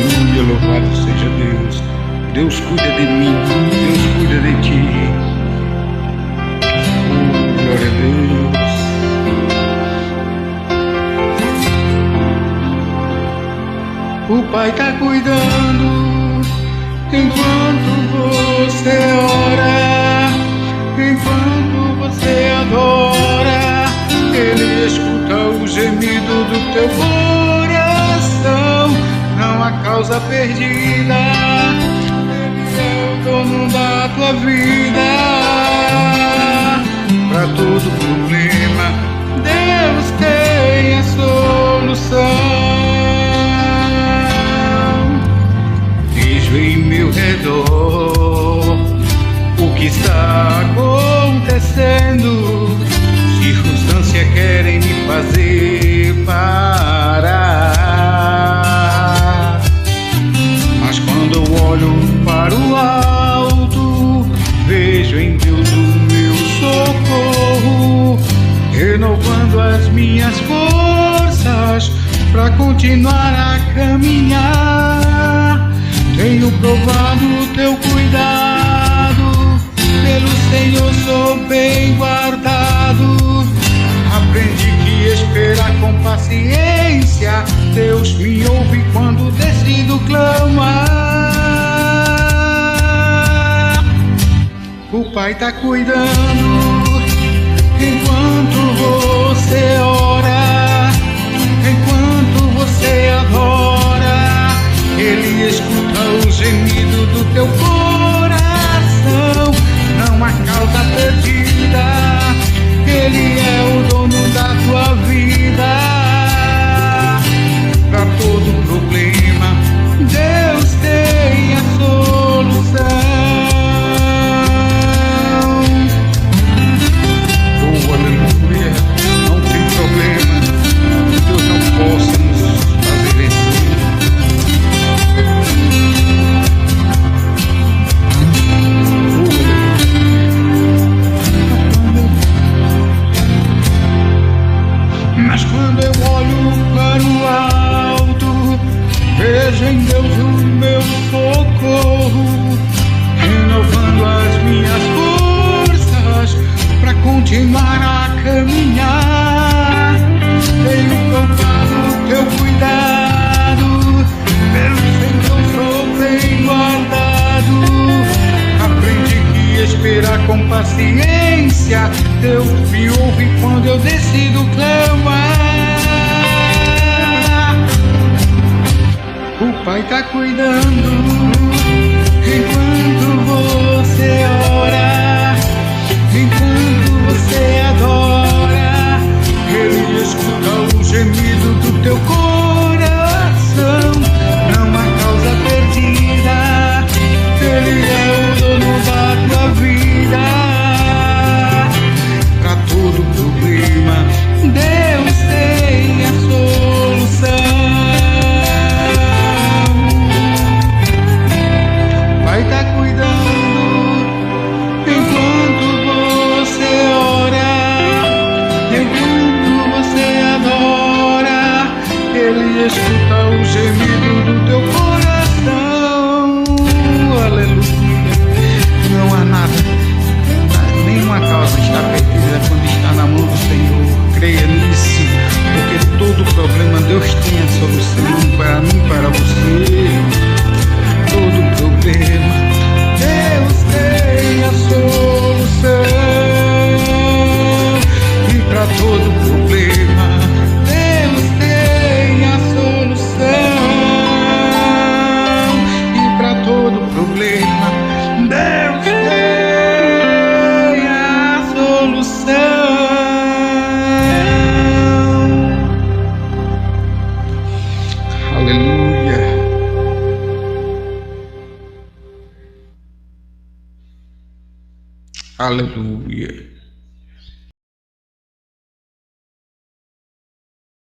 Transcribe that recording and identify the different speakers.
Speaker 1: Aleluia, louvado seja Deus. Deus cuida de mim, Deus cuida de ti. Glória a Deus. O Pai está cuidando enquanto você ora, enquanto você adora. Ele escuta o gemido do teu coração. Não há causa perdida. Ele é o dono da tua vida. Para todo problema, Deus tem a solução. Vejo em meu redor o que está acontecendo. Circunstâncias querem me fazer parar. Mas quando eu olho para o alto, vejo em Deus o meu socorro, renovando as minhas forças para continuar a caminhar. Tenho provado o teu cuidado, pelo Senhor sou bem guardado. Aprendi que esperar com paciência, Deus me ouve quando decido clamar. O Pai está cuidando enquanto você ora, enquanto você adora. Ele escuta o gemido do teu coração. Não há causa perdida. Ele é o dono da tua vida. Para todo problema, Deus tem a solução. Oh, aleluia. Não tem problema que Deus não possa nos fazer vencer. Mas quando eu olho para o alto, vejo em Deus o meu socorro, renovando as minhas forças para continuar a caminhar. Tenho provado o teu cuidado, pelo Senhor sou bem guardado. Aprendi que esperar com paciência, Deus me ouve quando eu decido clamar. O Pai está cuidando enquanto você ora, enquanto você adora. Ele escuta o gemido do teu coração. Não há causa perdida. Ele é o dono da tua vida. Para todo problema, Deus tem a solução. Vai estar cuidando enquanto você ora, enquanto você adora. Ele escuta o gemido do teu coração. Aleluia. Não há nada, nenhuma causa está perdida quando está na mão do Senhor. Creia nisso, porque todo problema Deus tem a solução para mim, para você. Todo problema Deus tem a solução. E para todo problema Deus tem a solução. E para todo problema Deus tem a solução. Aleluia. Aleluia.